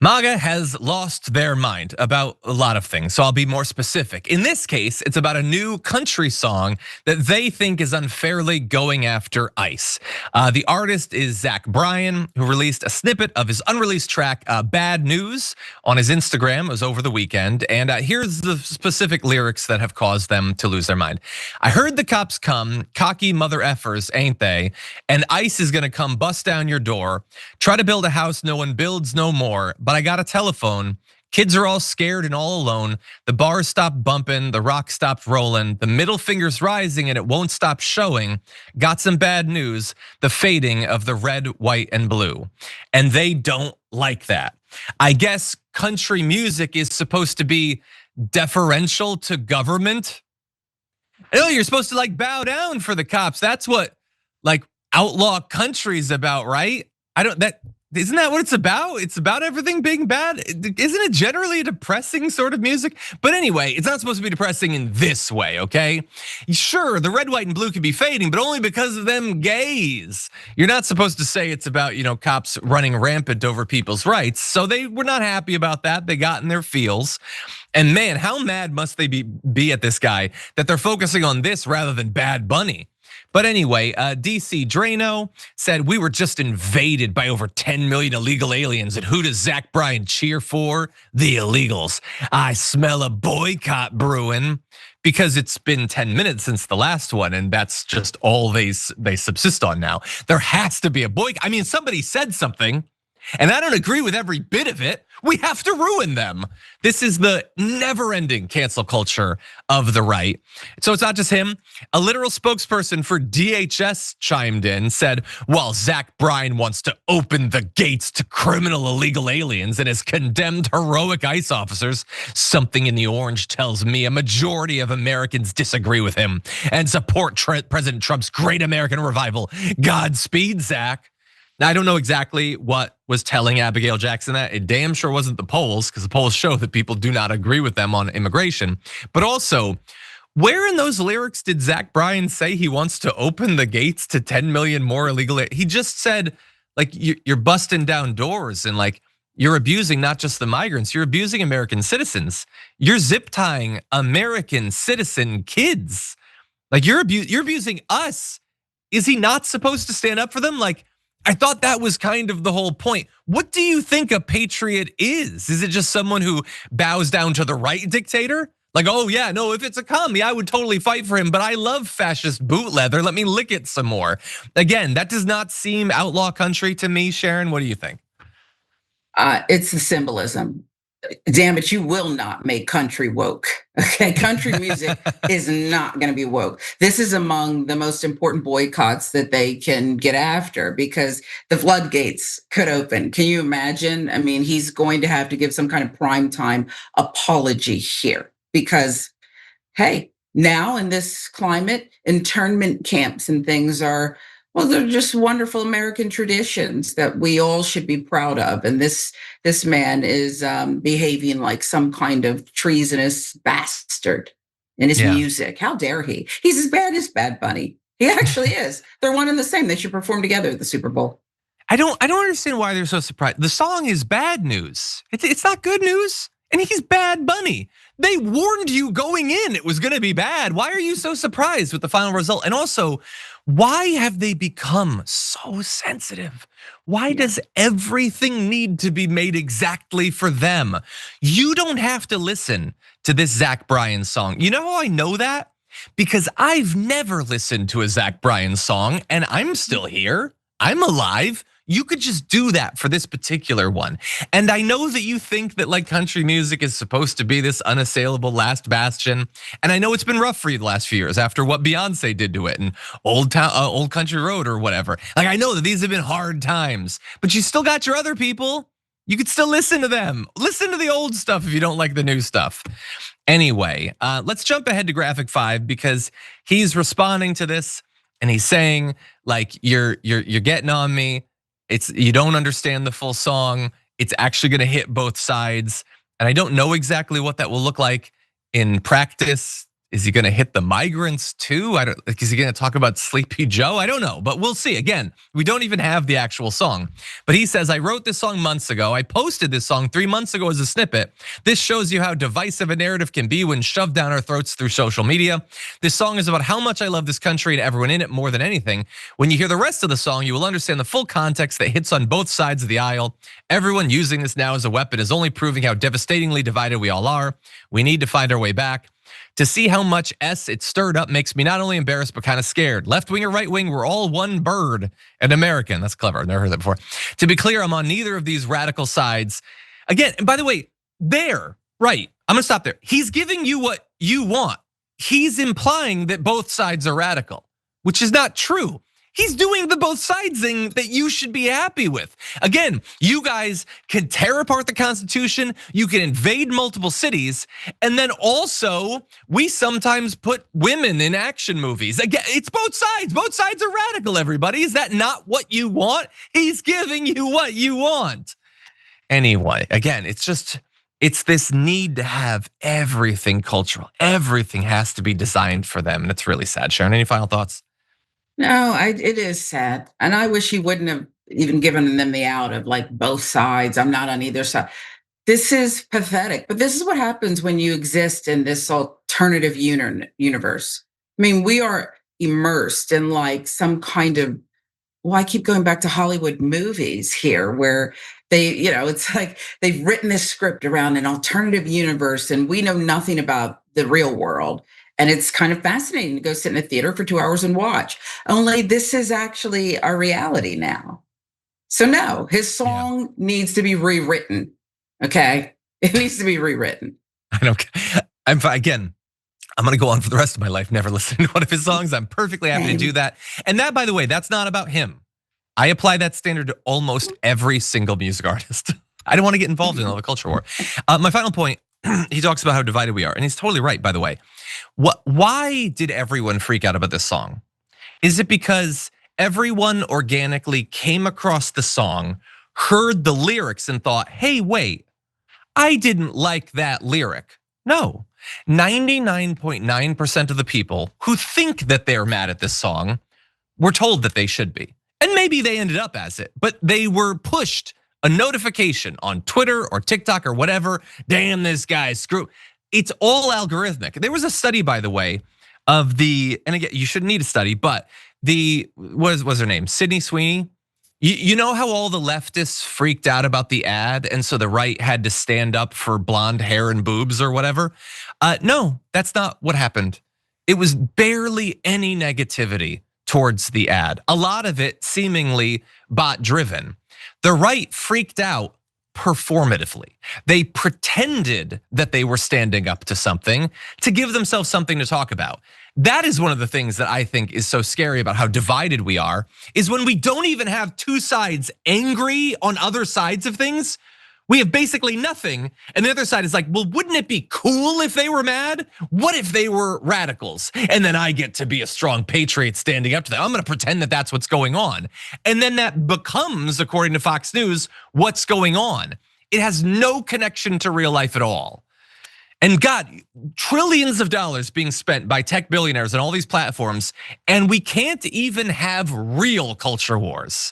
MAGA has lost their mind about a lot of things, so I'll be more specific. In this case, it's about a new country song that they think is unfairly going after ICE. The artist is Zach Bryan, who released a snippet of his unreleased track, Bad News, on his Instagram. It was over the weekend, and here's the specific lyrics that have caused them to lose their mind. I heard the cops come, cocky mother effers, ain't they? And ICE is gonna come bust down your door, try to build a house no one builds no more. But I got a telephone. Kids are all scared and all alone. The bars stopped bumping, the rock stopped rolling, the middle finger's rising and it won't stop showing. Got some bad news, the fading of the red, white, and blue. And they don't like that. I guess country music is supposed to be deferential to government. Oh, you're supposed to like bow down for the cops. That's what like outlaw country's about, right? Isn't that what it's about? It's about everything being bad. Isn't it generally a depressing sort of music? But anyway, it's not supposed to be depressing in this way, okay? Sure, the red, white, and blue could be fading, but only because of them gays. You're not supposed to say it's about, cops running rampant over people's rights. So they were not happy about that. They got in their feels. And man, how mad must they be at this guy that they're focusing on this rather than Bad Bunny? But anyway, DC Drano said we were just invaded by over 10 million illegal aliens. And who does Zach Bryan cheer for? The illegals. I smell a boycott brewing, because it's been 10 minutes since the last one, and that's just all they subsist on now. There has to be a boycott. I mean, somebody said something, and I don't agree with every bit of it. We have to ruin them. This is the never-ending cancel culture of the right. So it's not just him. A literal spokesperson for DHS chimed in, said, while Zach Bryan wants to open the gates to criminal illegal aliens and has condemned heroic ICE officers, something in the orange tells me a majority of Americans disagree with him and support President Trump's great American revival. Godspeed, Zach. Now, I don't know exactly what was telling Abigail Jackson that. It damn sure wasn't the polls, because the polls show that people do not agree with them on immigration. But also, where in those lyrics did Zach Bryan say he wants to open the gates to 10 million more illegal? He just said, like, you're busting down doors and like you're abusing not just the migrants, you're abusing American citizens. You're zip tying American citizen kids. Like you're abusing us. Is he not supposed to stand up for them? Like, I thought that was kind of the whole point. What do you think a patriot is? Is it just someone who bows down to the right dictator? Like, oh yeah, no, if it's a commie, I would totally fight for him, but I love fascist boot leather. Let me lick it some more. Again, that does not seem outlaw country to me. Sharon, what do you think? It's the symbolism. Damn it, you will not make country woke. Okay, country music is not going to be woke. This is among the most important boycotts that they can get after, because the floodgates could open. Can you imagine? I mean, he's going to have to give some kind of primetime apology here, because, hey, now in this climate, internment camps and things are, well, they're just wonderful American traditions that we all should be proud of. And this man is behaving like some kind of treasonous bastard in his music. How dare he? He's as bad as Bad Bunny. He actually is. They're one and the same. They should perform together at the Super Bowl. I don't understand why they're so surprised. The song is bad news. It's not good news. And he's Bad Bunny. They warned you going in it was gonna be bad. Why are you so surprised with the final result? And also, why have they become so sensitive? Why does everything need to be made exactly for them? You don't have to listen to this Zach Bryan song. You know how I know that? Because I've never listened to a Zach Bryan song and I'm still here. I'm alive. You could just do that for this particular one. And I know that you think that like country music is supposed to be this unassailable last bastion. And I know it's been rough for you the last few years after what Beyonce did to it and Old Country Road or whatever. Like I know that these have been hard times, but you still got your other people. You could still listen to them. Listen to the old stuff if you don't like the new stuff. Anyway, let's jump ahead to graphic 5, because he's responding to this and he's saying like, you're getting on me. You don't understand the full song. It's actually gonna hit both sides. And I don't know exactly what that will look like in practice Is he gonna hit the migrants too? Is he gonna talk about Sleepy Joe? I don't know, but we'll see. Again, we don't even have the actual song. But he says, I wrote this song months ago. I posted this song 3 months ago as a snippet. This shows you how divisive a narrative can be when shoved down our throats through social media. This song is about how much I love this country and everyone in it more than anything. When you hear the rest of the song, you will understand the full context that hits on both sides of the aisle. Everyone using this now as a weapon is only proving how devastatingly divided we all are. We need to find our way back. To see how much it stirred up makes me not only embarrassed, but kind of scared. Left wing or right wing, we're all one bird, an American. That's clever, I've never heard that before. To be clear, I'm on neither of these radical sides. Again, and by the way, right, I'm gonna stop there. He's giving you what you want. He's implying that both sides are radical, which is not true. He's doing the both sides thing that you should be happy with. Again, you guys can tear apart the Constitution, you can invade multiple cities, and then also we sometimes put women in action movies. Again, it's both sides. Both sides are radical, everybody. Is that not what you want? He's giving you what you want. Anyway, again, it's this need to have everything cultural. Everything has to be designed for them. And it's really sad. Sharon, any final thoughts? No, it is sad. And I wish he wouldn't have even given them the out of like both sides. I'm not on either side. This is pathetic, but this is what happens when you exist in this alternative universe. I mean, we are immersed in like some kind of, well, I keep going back to Hollywood movies here where they, it's like they've written this script around an alternative universe and we know nothing about the real world. And it's kind of fascinating to go sit in a theater for 2 hours and watch. Only this is actually our reality now. So no, his song needs to be rewritten. Okay, it needs to be rewritten. I don't. Again, I'm gonna go on for the rest of my life never listening to one of his songs. I'm perfectly happy to do that. And that, by the way, that's not about him. I apply that standard to almost every single music artist. I don't want to get involved in a culture war. My final point. He talks about how divided we are, and he's totally right, by the way. Why did everyone freak out about this song? Is it because everyone organically came across the song, heard the lyrics, and thought, hey, wait, I didn't like that lyric? No, 99.9% of the people who think that they're mad at this song were told that they should be. And maybe they ended up as it, but they were pushed a notification on Twitter or TikTok or whatever. Damn, this guy, screw. It's all algorithmic. There was a study, by the way, of and again, you shouldn't need a study, but what was her name? Sydney Sweeney. You know how all the leftists freaked out about the ad, and so the right had to stand up for blonde hair and boobs or whatever? No, that's not what happened. It was barely any negativity towards the ad. A lot of it seemingly bot driven. The right freaked out performatively. They pretended that they were standing up to something to give themselves something to talk about. That is one of the things that I think is so scary about how divided we are, is when we don't even have two sides angry on other sides of things. We have basically nothing. And the other side is like, well, wouldn't it be cool if they were mad? What if they were radicals? And then I get to be a strong patriot standing up to them. I'm gonna pretend that that's what's going on. And then that becomes, according to Fox News, what's going on. It has no connection to real life at all. And God, trillions of dollars being spent by tech billionaires on all these platforms, and we can't even have real culture wars.